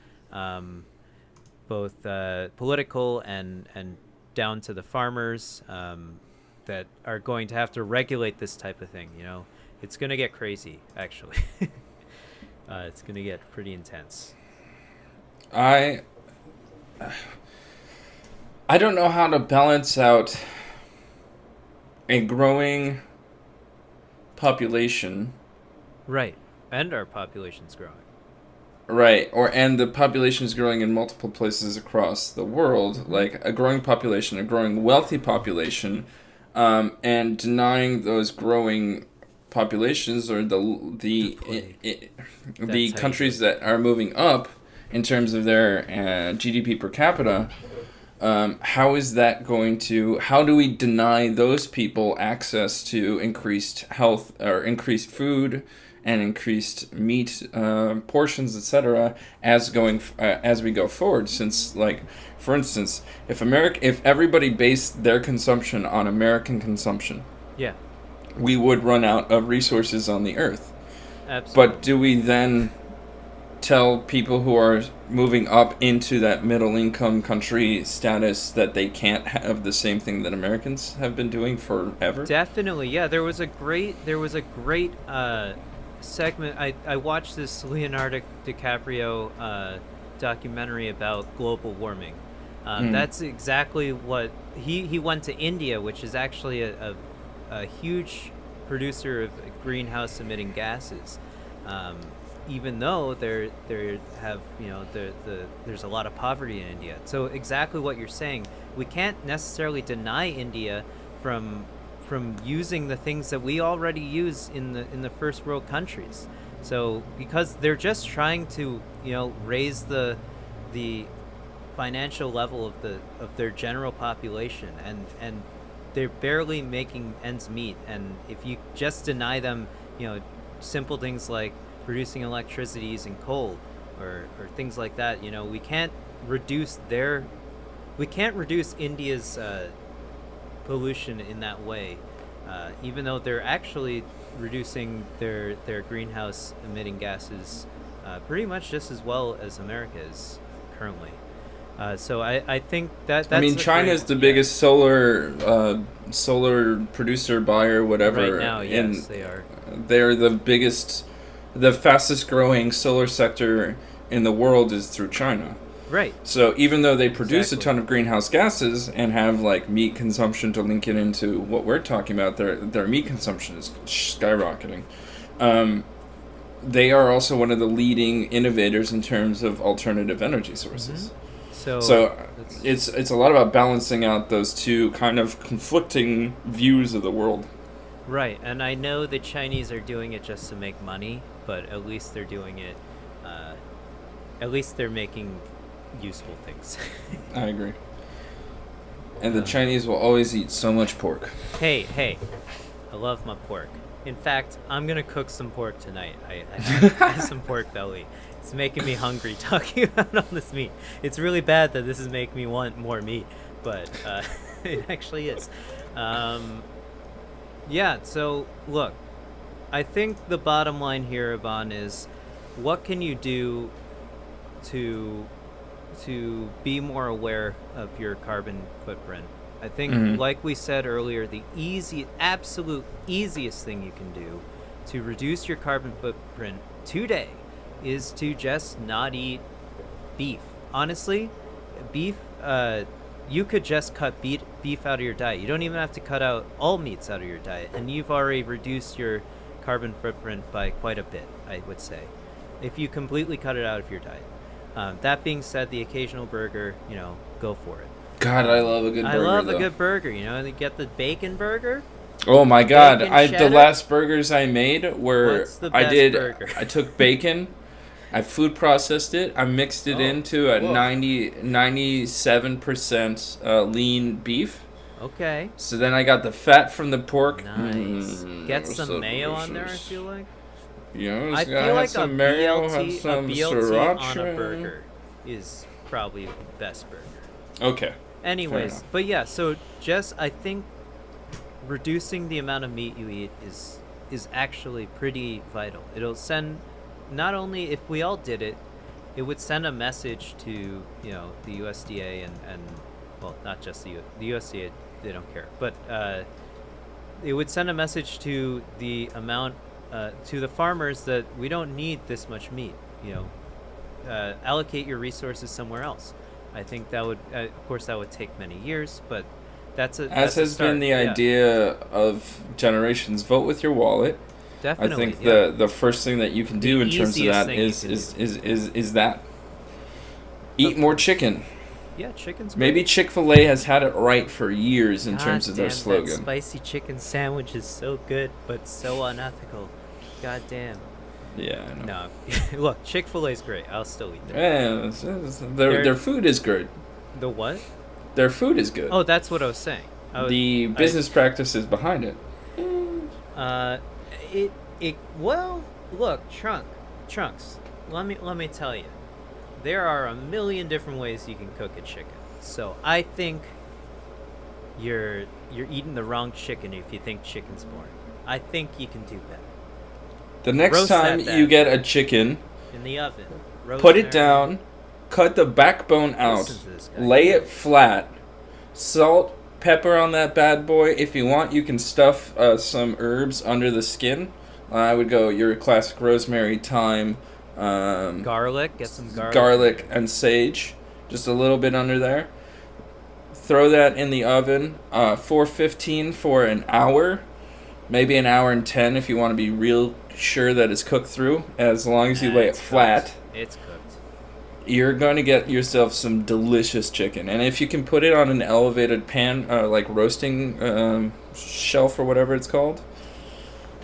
both political and down to the farmers, that are going to have to regulate this type of thing. It's going to get crazy, actually. It's going to get pretty intense. I don't know how to balance out a growing population. Right. And our population's growing. Right, and the population is growing in multiple places across the world, like a growing population, a growing wealthy population, and denying those growing populations or the countries that are moving up in terms of their GDP per capita. How do we deny those people access to increased health or increased food and increased meat portions, etc., as we go forward? Since, like, for instance, if everybody based their consumption on American consumption, yeah, we would run out of resources on the earth. Absolutely. But do we then tell people who are moving up into that middle income country status that they can't have the same thing that Americans have been doing forever? Definitely, yeah. There was a great segment. I watched this Leonardo DiCaprio documentary about global warming. That's exactly what he went to India, which is actually a huge producer of greenhouse emitting gases. Even though there's a lot of poverty in India. So exactly what you're saying, we can't necessarily deny India from from using the things that we already use in the first world countries. So because they're just trying to, raise the financial level of their general population, and they're barely making ends meet. And if you just deny them, simple things like producing electricity using coal or things like that, we can't reduce India's pollution in that way, even though they're actually reducing their greenhouse emitting gases pretty much just as well as America is currently. So I think that's China's the biggest solar producer, buyer, whatever. Right now, yes, they are. They're the fastest growing solar sector in the world is through China. Right. So even though they produce a ton of greenhouse gases and have like meat consumption to link it into what we're talking about, their meat consumption is skyrocketing. They are also one of the leading innovators in terms of alternative energy sources. Mm-hmm. So it's a lot about balancing out those two kind of conflicting views of the world. Right, and I know the Chinese are doing it just to make money, but at least they're doing it. At least they're making useful things. I agree. And the Chinese will always eat so much pork. Hey, I love my pork. In fact, I'm gonna cook some pork tonight. I have some pork belly. It's making me hungry talking about all this meat. It's really bad that this is making me want more meat, but it actually is. Yeah, so look, I think the bottom line here, Ivan, is what can you do to be more aware of your carbon footprint? I think, like we said earlier, the absolute easiest thing you can do to reduce your carbon footprint today is to just not eat beef. Honestly, beef, you could just cut beef out of your diet. You don't even have to cut out all meats out of your diet, and you've already reduced your carbon footprint by quite a bit, I would say, if you completely cut it out of your diet. That being said, the occasional burger, go for it. God, I love a good burger. I love a good burger. They get the bacon burger. Oh my God! Bacon the last burgers I made were What's the best burger? I took bacon, I food processed it, I mixed it into a 97% lean beef. Okay. So then I got the fat from the pork. Nice. Get some so mayo delicious. on there, I feel like. I feel like a mayo, BLT on a burger is probably the best burger. Okay. Anyways, but yeah, so I think reducing the amount of meat you eat is actually pretty vital. It'll send, not only if we all did it, it would send a message to, the USDA and well, not just the USDA, they don't care, but it would send a message to the amount to the farmers that we don't need this much meat. Allocate your resources somewhere else. I think that would, of course, that would take many years, but that's been the idea of generations. Vote with your wallet. Definitely. I think the first thing that you can do in terms of that is that eat more chicken. Yeah, chicken's great. Maybe Chick-fil-A has had it right for years in terms of their slogan. That spicy chicken sandwich is so good, but so unethical. God damn. Yeah, I know. No, look, Chick-fil-A's great. I'll still eat them. Yeah, their food is good. The what? Their food is good. Oh, that's what I was saying. The business practices behind it. Well, look, Trunks. Let me tell you, there are a million different ways you can cook a chicken. So I think you're eating the wrong chicken if you think chicken's boring. I think you can do better. The next time you get a chicken, in the oven, put it down, cut the backbone out, lay it flat, salt, pepper on that bad boy. If you want, you can stuff some herbs under the skin. I would go your classic rosemary, thyme, garlic. Get some garlic and sage, just a little bit under there. Throw that in the oven, 415 for an hour, maybe an hour and 10 if you want to be real sure that it's cooked through. As long as you lay it flat, it's cooked. You're going to get yourself some delicious chicken. And if you can put it on an elevated pan, like roasting shelf or whatever it's called.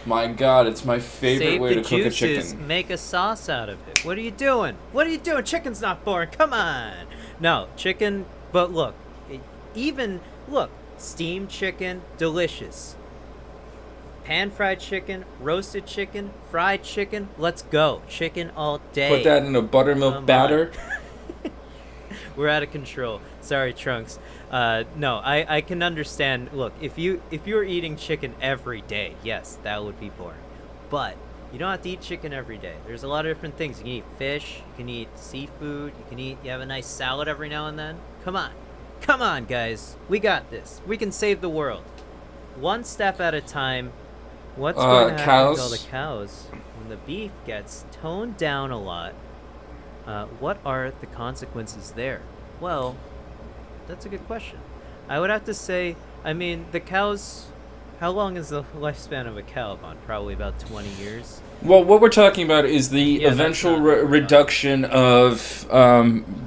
My God, it's my favorite Save way the to cook a juices, chicken. make a sauce out of it. What are you doing? What are you doing? Chicken's not boring. Come on. No, chicken, but look, steamed chicken, delicious. Pan-fried chicken, roasted chicken, fried chicken, let's go. Chicken all day. Put that in a buttermilk Come batter. We're out of control. Sorry, Trunks. No, I can understand. Look, if you were eating chicken every day, yes, that would be boring. But you don't have to eat chicken every day. There's a lot of different things. You can eat fish. You can eat seafood. You have a nice salad every now and then. Come on, guys. We got this. We can save the world. One step at a time. What's going to happen to all the cows when the beef gets toned down a lot? What are the consequences there? Well, that's a good question. I would have to say, I mean, the cows, how long is the lifespan of a cow, Bon? Probably about 20 years. Well, what we're talking about is the eventual reduction of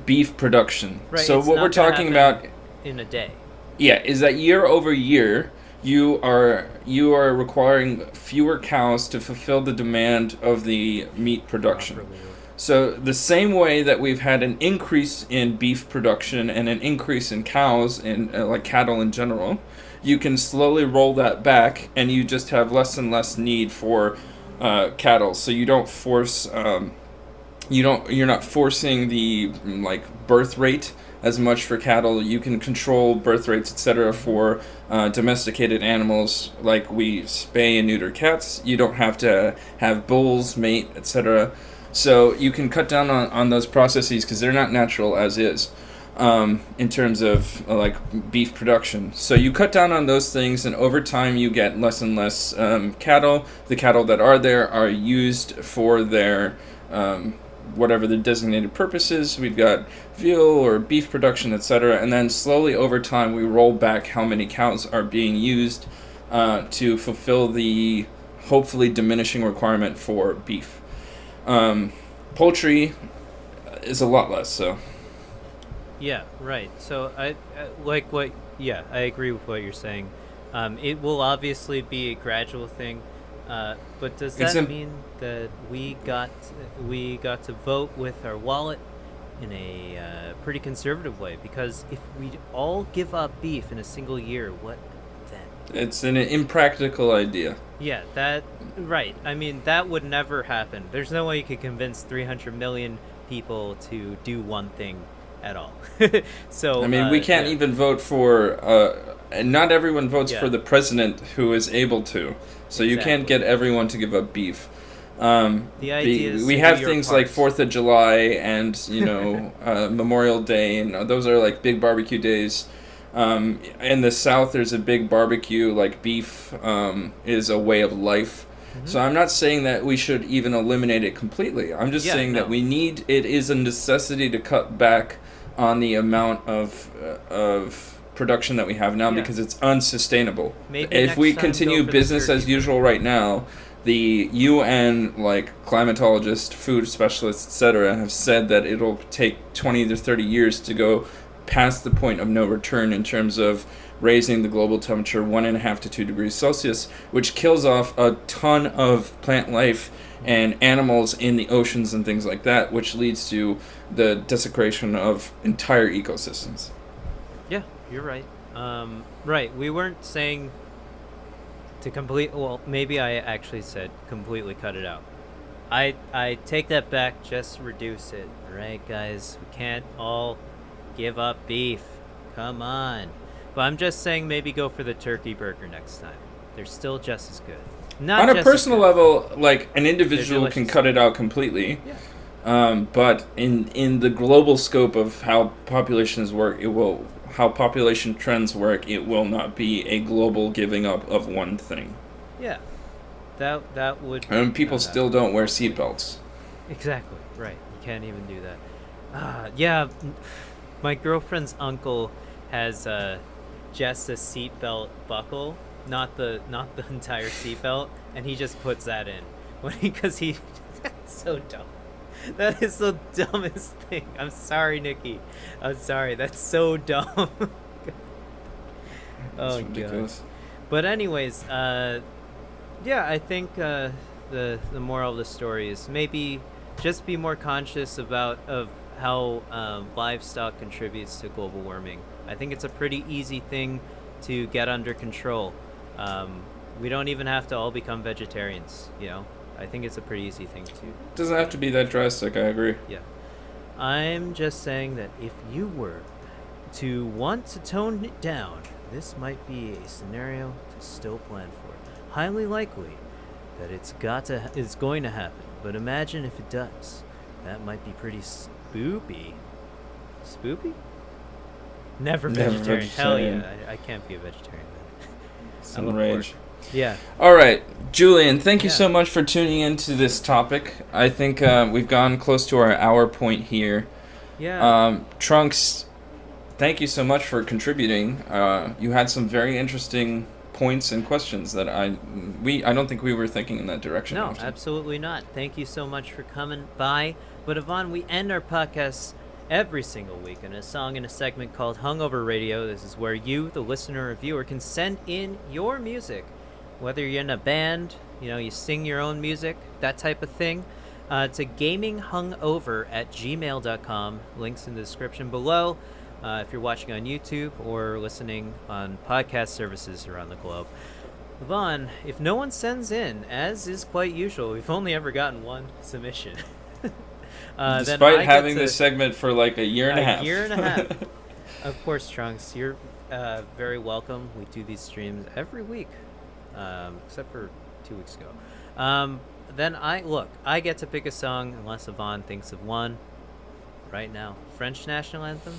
beef production. Right, so what we're talking about in a day. Yeah, is that year over year you are requiring fewer cows to fulfill the demand of the meat production. Properly. So the same way that we've had an increase in beef production and an increase in cows and like cattle in general, you can slowly roll that back, and you just have less and less need for cattle. So you don't force you're not forcing the like birth rate as much for cattle. You can control birth rates, etc. for domesticated animals, like we spay and neuter cats. You don't have to have bulls mate, etc. So you can cut down on those processes because they're not natural as is in terms of like beef production. So you cut down on those things, and over time you get less and less cattle. The cattle that are there are used for their whatever the designated purposes. We've got veal or beef production, etc. And then slowly over time we roll back how many cows are being used to fulfill the hopefully diminishing requirement for beef. Poultry is a lot less so. Yeah, right. So I agree with what you're saying. It will obviously be a gradual thing, but does that mean that we got to vote with our wallet in a pretty conservative way? Because if we all give up beef in a single year, what then? It's an impractical idea. Yeah, right. I mean, that would never happen. There's no way you could convince 300 million people to do one thing at all. So I mean, we can't even vote for and not everyone votes for the president who is able to. So you can't get everyone to give up beef. The idea is we have things like 4th of July and, Memorial Day, and those are like big barbecue days. In the South, there's a big barbecue, like beef is a way of life. Mm-hmm. So I'm not saying that we should even eliminate it completely. I'm just saying that it is a necessity to cut back on the amount of production that we have now because it's unsustainable. Maybe if we continue business as usual right now, the UN, like climatologists, food specialists, etc., have said that it'll take 20 to 30 years to go past the point of no return in terms of raising the global temperature 1.5 to 2 degrees Celsius, which kills off a ton of plant life and animals in the oceans and things like that, which leads to the desecration of entire ecosystems. Yeah, you're right. Right, we weren't saying to maybe I actually said completely cut it out. I take that back, just reduce it, right, guys? We can't all give up beef. Come on. But I'm just saying maybe go for the turkey burger next time. They're still just as good. Not on a personal level, like an individual can cut it out completely. Yeah. But in the global scope of how populations work, how population trends work, it will not be a global giving up of one thing. Yeah. That would. And people still don't wear seatbelts. Exactly. Right. You can't even do that. Yeah. My girlfriend's uncle has just a seatbelt buckle, not the entire seatbelt, and he just puts that in because that's so dumb. That is the dumbest thing. I'm sorry, Nikki. I'm sorry. That's so dumb. Oh god. But anyways, yeah, I think the moral of the story is maybe just be more conscious of how livestock contributes to global warming. I think it's a pretty easy thing to get under control. We don't even have to all become vegetarians, you know. I think it's a pretty easy thing to. Doesn't have to be that drastic. I agree. Yeah. I'm just saying that if you were to want to tone it down, this might be a scenario to still plan for. Highly likely that it's going to happen, but imagine if it does. That might be pretty spoopy. Spoopy? Never vegetarian. Hell yeah, I can't be a vegetarian. Some rage. Yeah. All right, Julien, thank you so much for tuning into this topic. I think we've gone close to our hour point here. Yeah. Trunks, thank you so much for contributing. You had some very interesting points and questions that I don't think we were thinking in that direction. No, often. Absolutely not. Thank you so much for coming by. But Ivan, we end our podcast every single week in a song in a segment called Hungover Radio. This is where you, the listener or viewer, can send in your music. Whether you're in a band, you sing your own music, that type of thing, to gaminghungover@gmail.com. Links in the description below if you're watching on YouTube or listening on podcast services around the globe. Yvonne, if no one sends in, as is quite usual, we've only ever gotten one submission. Despite having this segment for like a year and a half. A year and a half. Of course, Trunks, you're very welcome. We do these streams every week. Except for 2 weeks ago. Then I get to pick a song unless Yvonne thinks of one right now. French national anthem?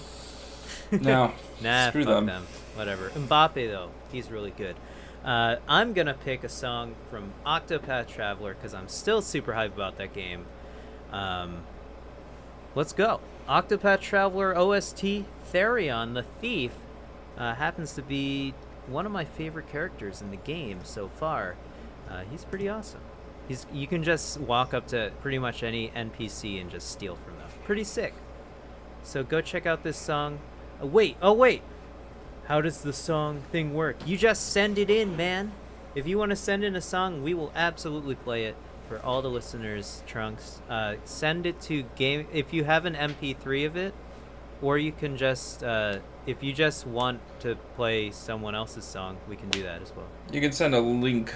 No. Nah, screw fuck them. Whatever. Mbappe, though. He's really good. I'm going to pick a song from Octopath Traveler because I'm still super hyped about that game. Let's go. Octopath Traveler OST, Therion, the Thief, happens to be one of my favorite characters in the game so far. He's pretty awesome. You can just walk up to pretty much any NPC and just steal from them. Pretty sick. So go check out this song. Wait. How does the song thing work? You just send it in, man. If you want to send in a song, we will absolutely play it for all the listeners, Trunks. Send it to game if you have an MP3 of it, or you can just if you just want to play someone else's song, we can do that as well. You can send a link.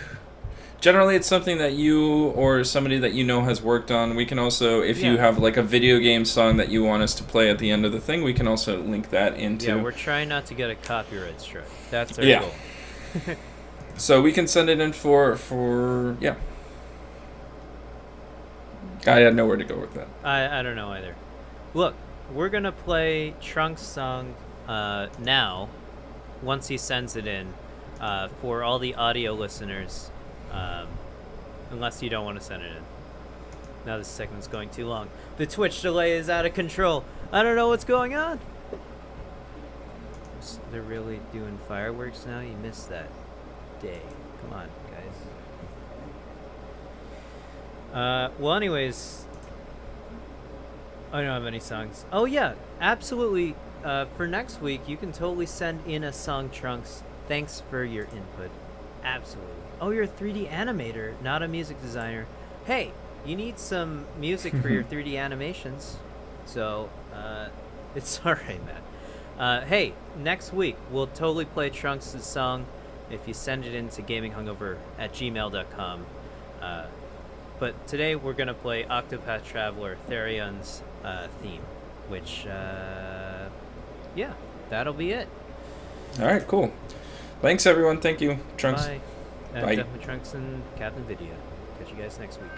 Generally, it's something that you or somebody that you know has worked on. We can also, if you have like a video game song that you want us to play at the end of the thing, we can also link that into. Yeah, we're trying not to get a copyright strike. That's our goal. So we can send it in for I had nowhere to go with that. I don't know either. Look, we're gonna play Trunks' song now, once he sends it in, for all the audio listeners, unless you don't want to send it in. Now this segment's going too long. The Twitch delay is out of control. I don't know what's going on. They're really doing fireworks now? You missed that day. Come on, guys. Well, anyways, I don't have any songs. Oh yeah, absolutely. For next week, you can totally send in a song, Trunks. Thanks for your input. Absolutely. Oh, you're a 3D animator, not a music designer. Hey, you need some music for your 3D animations. So, it's alright, man. Hey, next week, we'll totally play Trunks' song if you send it in to gaminghungover@gmail.com. But today, we're going to play Octopath Traveler, Therion's theme, which, yeah, that'll be it. All right, cool. Thanks, everyone. Thank you, Trunks. Bye. Bye. Definitely Trunks and Captain Video. Catch you guys next week.